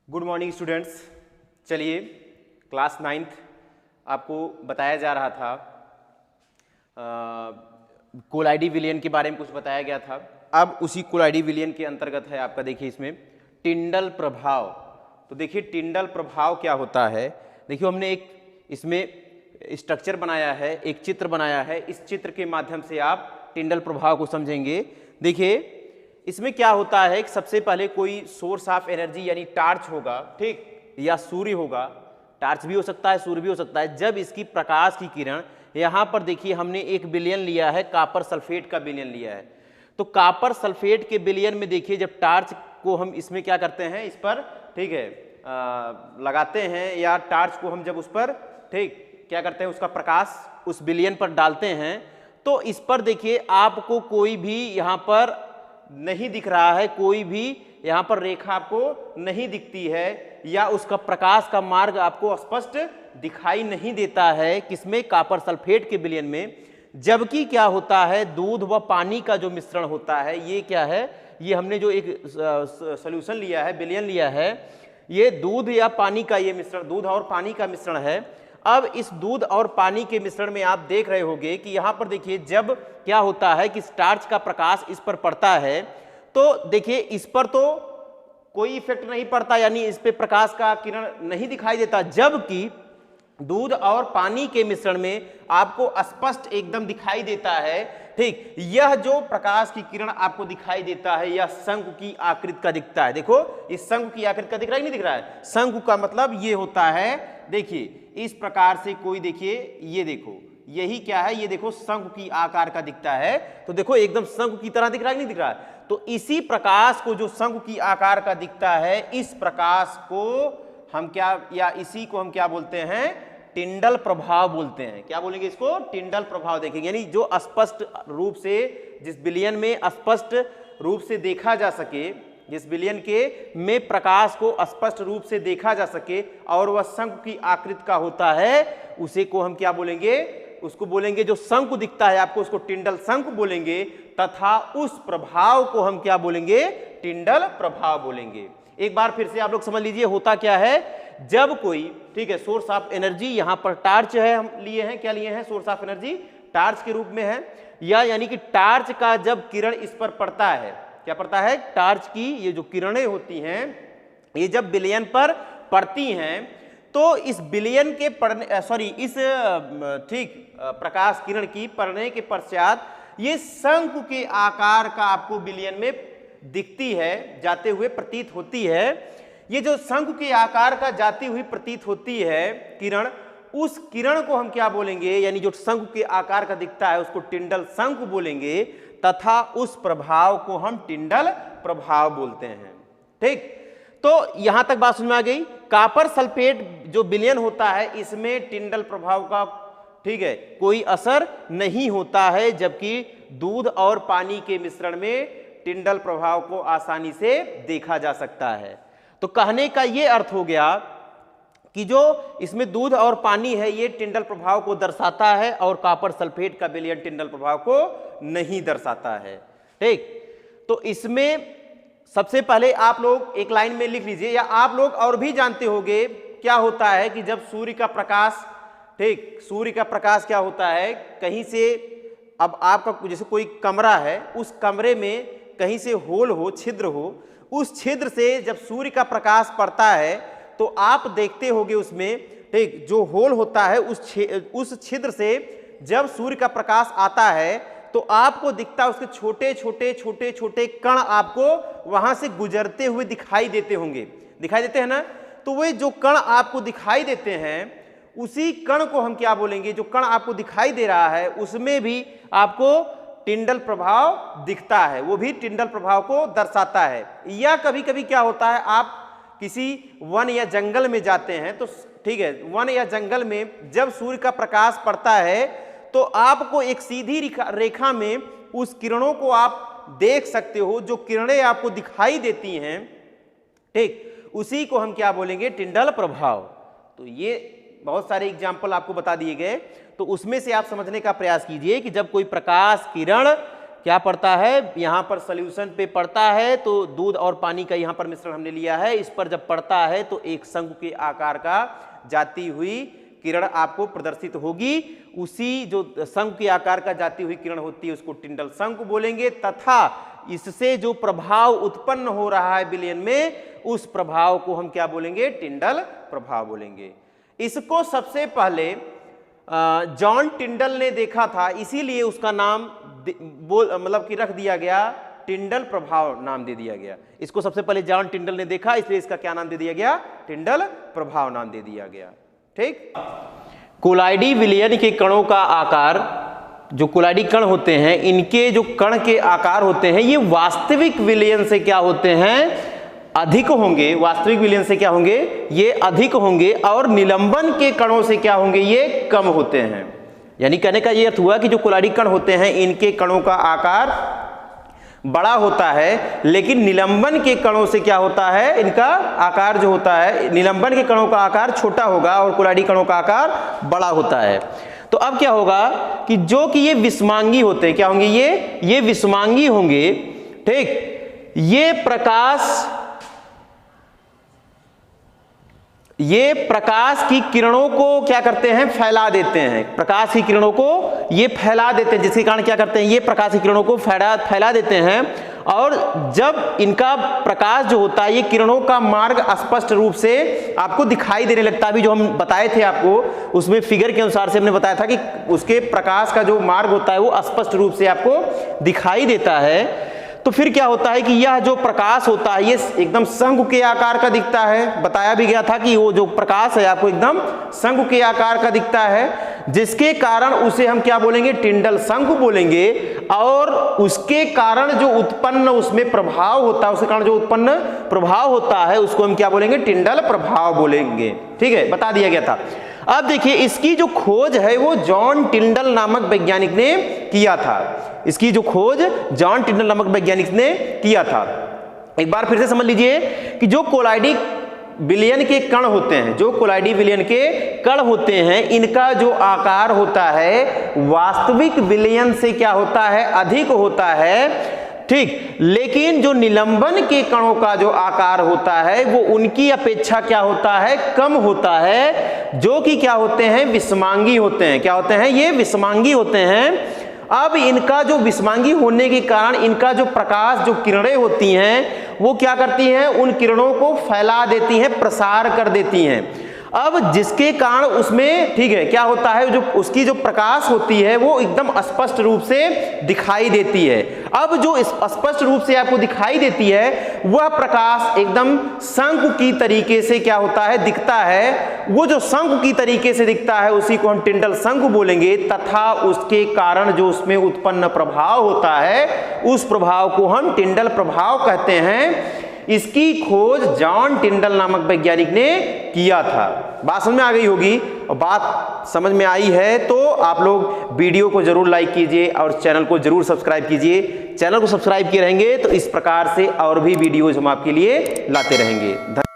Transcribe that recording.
Good morning students. चलिए class 9th आपको बताया जा रहा था, कोलाइडी विलयन के बारे में कुछ बताया गया था। अब उसी कोलाइडी विलयन के अंतर्गत है आपका, देखिए इसमें टिंडल प्रभाव। तो देखिए टिंडल प्रभाव क्या होता है। देखिए हमने एक इसमें स्ट्रक्चर बनाया है, एक चित्र बनाया है। इस चित्र के माध्यम से आप टिंडल प्रभाव को समझेंगे। देखिए इसमें क्या होता है कि सबसे पहले कोई सोर्स ऑफ एनर्जी यानी टार्च होगा, ठीक, या सूर्य होगा। टार्च भी हो सकता है, सूर्य भी हो सकता है। जब इसकी प्रकाश की किरण, यहाँ पर देखिए हमने एक विलयन लिया है, कॉपर सल्फेट का विलयन लिया है। तो कॉपर सल्फेट के विलयन में देखिए जब टार्च को हम इसमें क्या करते हैं, इस पर, ठीक है, लगाते हैं, या टार्च को हम जब उस पर, ठीक, क्या करते हैं, उसका प्रकाश उस विलयन पर डालते हैं, तो इस पर देखिए आपको कोई भी यहाँ पर नहीं दिख रहा है, कोई भी यहाँ पर रेखा आपको नहीं दिखती है, या उसका प्रकाश का मार्ग आपको स्पष्ट दिखाई नहीं देता है। किसमें? कॉपर सल्फेट के विलयन में। जबकि क्या होता है, दूध व पानी का जो मिश्रण होता है, ये क्या है, ये हमने जो एक सॉल्यूशन लिया है, विलयन लिया है, ये दूध या पानी का ये मिश्रण, दूध और पानी का मिश्रण है। अब इस दूध और पानी के मिश्रण में आप देख रहे होंगे कि यहाँ पर देखिए जब क्या होता है कि टार्च का प्रकाश इस पर पड़ता है, तो देखिए इस पर तो कोई इफेक्ट नहीं पड़ता, यानी इस पे प्रकाश का किरण नहीं दिखाई देता। जबकि दूध और पानी के मिश्रण में आपको स्पष्ट एकदम दिखाई देता है, ठीक। यह जो प्रकाश की किरण आपको दिखाई देता है, यह शंकु की आकृति का दिखता है। देखो इस शंकु की आकृति का दिख रहा है कि नहीं दिख रहा है। शंकु का मतलब ये होता है, देखिए इस प्रकार से कोई, देखिए ये देखो, यही क्या है, ये देखो शंकु की आकार का दिखता है। तो देखो एकदम शंकु की तरह दिख रहा है कि नहीं दिख रहा है। तो इसी प्रकाश को जो शंकु की आकार का दिखता है, इस प्रकाश को हम क्या, या इसी को हम क्या बोलते हैं, टिंडल प्रभाव बोलते हैं। क्या बोलेंगे इसको? टिंडल प्रभाव देखेंगे। यानी जो स्पष्ट रूप से, जिस विलयन में स्पष्ट रूप से देखा जा सके, जिस विलयन के में प्रकाश को स्पष्ट रूप से देखा जा सके और वह शंकु की आकृति का होता है, उसे को हम क्या बोलेंगे, उसको बोलेंगे, जो शंकु दिखता है आपको, उसको टिंडल शंकु बोलेंगे। तथा उस प्रभाव को हम क्या बोलेंगे, टिंडल प्रभाव बोलेंगे। एक बार फिर से आप लोग समझ लीजिए होता क्या है। जब कोई, ठीक है, सोर्स ऑफ एनर्जी, यहां पर टार्च है, हम लिए हैं, क्या लिए हैं, सोर्स ऑफ एनर्जी टार्च के रूप में है, या यानी कि टार्च का जब किरण इस पर पड़ता है, क्या पड़ता है, टार्च की ये जो किरणें होती हैं, ये जब विलयन पर पड़ती हैं, तो इस विलयन के पड़ने, इस, ठीक, प्रकाश किरण की पड़ने के पश्चात ये शंकु के आकार का आपको विलयन में दिखती है, जाते हुए प्रतीत होती है। ये जो शंकु के आकार का जाती हुई प्रतीत होती है किरण, उस किरण को हम क्या बोलेंगे, यानी जो शंकु के आकार का दिखता है, उसको टिंडल शंकु बोलेंगे। तथा उस प्रभाव को हम टिंडल प्रभाव बोलते हैं, ठीक। तो यहां तक बात समझ में आ गई। कॉपर सल्फेट जो विलयन होता है, इसमें टिंडल प्रभाव का, ठीक है, कोई असर नहीं होता है। जबकि दूध और पानी के मिश्रण में टिंडल प्रभाव को आसानी से देखा जा सकता है। तो कहने का यह अर्थ हो गया कि जो इसमें दूध और पानी है, ये टिंडल प्रभाव को दर्शाता है, और कॉपर सल्फेट का विलयन टिंडल प्रभाव को नहीं दर्शाता है, ठीक। तो इसमें सबसे पहले आप लोग एक लाइन में लिख लीजिए, या आप लोग और भी जानते होंगे क्या होता है कि जब सूर्य का प्रकाश, ठीक, सूर्य का प्रकाश क्या होता है, कहीं से, अब आपका जैसे कोई कमरा है, उस कमरे में कहीं से होल हो, छिद्र हो, उस छिद्र से जब सूर्य का प्रकाश पड़ता है, तो आप देखते होंगे उसमें, ठीक, जो होल होता है, उस छिद्र से जब सूर्य का प्रकाश आता है, तो आपको दिखता है उसके छोटे छोटे छोटे छोटे कण आपको वहां से गुजरते हुए दिखाई देते होंगे, दिखाई देते हैं ना। तो वे जो कण आपको दिखाई देते हैं, उसी कण को हम क्या बोलेंगे, जो कण आपको दिखाई दे रहा है, उसमें भी आपको टिंडल प्रभाव दिखता है, वो भी टिंडल प्रभाव को दर्शाता है। या कभी कभी क्या होता है, आप किसी वन या जंगल में जाते हैं, तो ठीक है, वन या जंगल में जब सूर्य का प्रकाश पड़ता है, तो आपको एक सीधी रेखा में उस किरणों को आप देख सकते हो, जो किरणें आपको दिखाई देती हैं, ठीक, उसी को हम क्या बोलेंगे, टिंडल प्रभाव। तो ये बहुत सारे एग्जाम्पल आपको बता दिए गए, तो उसमें से आप समझने का प्रयास कीजिए कि जब कोई प्रकाश किरण क्या पड़ता है, यहाँ पर सॉल्यूशन पे पड़ता है तो दूध और पानी का यहाँ पर मिश्रण हमने लिया है, इस पर जब पड़ता है तो एक शंकु के आकार का जाती हुई किरण आपको प्रदर्शित होगी। उसी जो शंकु के आकार का जाती हुई किरण होती है उसको टिंडल शंकु बोलेंगे, तथा इससे जो प्रभाव उत्पन्न हो रहा है विलयन में उस प्रभाव को हम क्या बोलेंगे, टिंडल प्रभाव बोलेंगे। इसको सबसे पहले जॉन टिंडल ने देखा था, इसीलिए उसका नाम मतलब कि रख दिया गया, टिंडल प्रभाव नाम दे दिया गया। इसको सबसे पहले जॉन टिंडल ने देखा, इसलिए इसका क्या नाम दे दिया गया, टिंडल प्रभाव नाम दे दिया गया। ठीक। कोलाइडी विलयन के कणों का आकार, जो कोलाइडी कण होते हैं इनके जो कण के आकार होते हैं ये वास्तविक विलयन से क्या होते हैं, अधिक होंगे। वास्तविक विलयन से क्या होंगे, ये अधिक होंगे, और निलंबन के कणों से क्या होंगे, ये कम होते हैं। यानी कहने का ये अर्थ हुआ कि जो कोलाइडी कण होते हैं इनके कणों का आकार बड़ा होता है, लेकिन निलंबन के कणों से क्या होता है, इनका आकार जो होता है, निलंबन के कणों का आकार छोटा होगा और कोलाइडी कणों का आकार बड़ा होता है। तो अब क्या होगा कि जो कि ये विषमांगी होते हैं, क्या होंगे, ये विषमांगी होंगे। ठीक। ये प्रकाश की किरणों को क्या करते हैं, फैला देते हैं। प्रकाश की किरणों को ये फैला देते हैं, जिसके कारण क्या करते हैं, ये प्रकाश की किरणों को फैला देते हैं। और जब इनका प्रकाश जो होता है, ये किरणों का मार्ग स्पष्ट रूप से आपको दिखाई देने लगता है। अभी जो हम बताए थे आपको, उसमें फिगर के अनुसार से हमने बताया था कि उसके प्रकाश का जो मार्ग होता है वो स्पष्ट रूप से आपको दिखाई देता है। तो फिर क्या होता है कि यह जो प्रकाश होता है ये एकदम शंकु के आकार का दिखता है। बताया भी गया था कि वो जो प्रकाश है आपको एकदम शंकु के आकार का दिखता है, जिसके कारण उसे हम क्या बोलेंगे, टिंडल शंकु बोलेंगे। और उसके कारण जो उत्पन्न उसमें प्रभाव होता है, उसके कारण जो उत्पन्न प्रभाव होता है उसको हम क्या बोलेंगे, टिंडल प्रभाव बोलेंगे। ठीक है, बता दिया गया था। अब देखिए इसकी जो खोज है वो जॉन टिंडल नामक वैज्ञानिक ने किया था। इसकी जो खोज जॉन टिंडल नामक वैज्ञानिक ने किया था। एक बार फिर से समझ लीजिए कि जो कोलाइडी विलयन के कण होते हैं, जो कोलाइडी विलयन के कण होते हैं, इनका जो आकार होता है वास्तविक विलयन से क्या होता है, अधिक होता है। ठीक। लेकिन जो निलंबन के कणों का जो आकार होता है वो उनकी अपेक्षा क्या होता है, कम होता है, जो कि क्या होते हैं, विषमांगी होते हैं। क्या होते हैं, ये विषमांगी होते हैं। अब इनका जो विषमांगी होने के कारण इनका जो प्रकाश, जो किरणें होती हैं वो क्या करती हैं, उन किरणों को फैला देती हैं, प्रसार कर देती हैं। अब जिसके कारण उसमें, ठीक है, क्या होता है, जो उसकी जो प्रकाश होती है वो एकदम स्पष्ट रूप से दिखाई देती है। अब जो स्पष्ट रूप से आपको दिखाई देती है वह प्रकाश एकदम शंकु की तरीके से क्या होता है, दिखता है। वो जो शंकु की तरीके से दिखता है उसी को हम टिंडल शंकु बोलेंगे, तथा उसके कारण जो उसमें उत्पन्न प्रभाव होता है उस प्रभाव को हम टिंडल प्रभाव कहते हैं। इसकी खोज जॉन टिंडल नामक वैज्ञानिक ने किया था। बात समझ में आ गई होगी, और बात समझ में आई है तो आप लोग वीडियो को जरूर लाइक कीजिए और चैनल को जरूर सब्सक्राइब कीजिए। चैनल को सब्सक्राइब किए रहेंगे तो इस प्रकार से और भी वीडियोज हम आपके लिए लाते रहेंगे।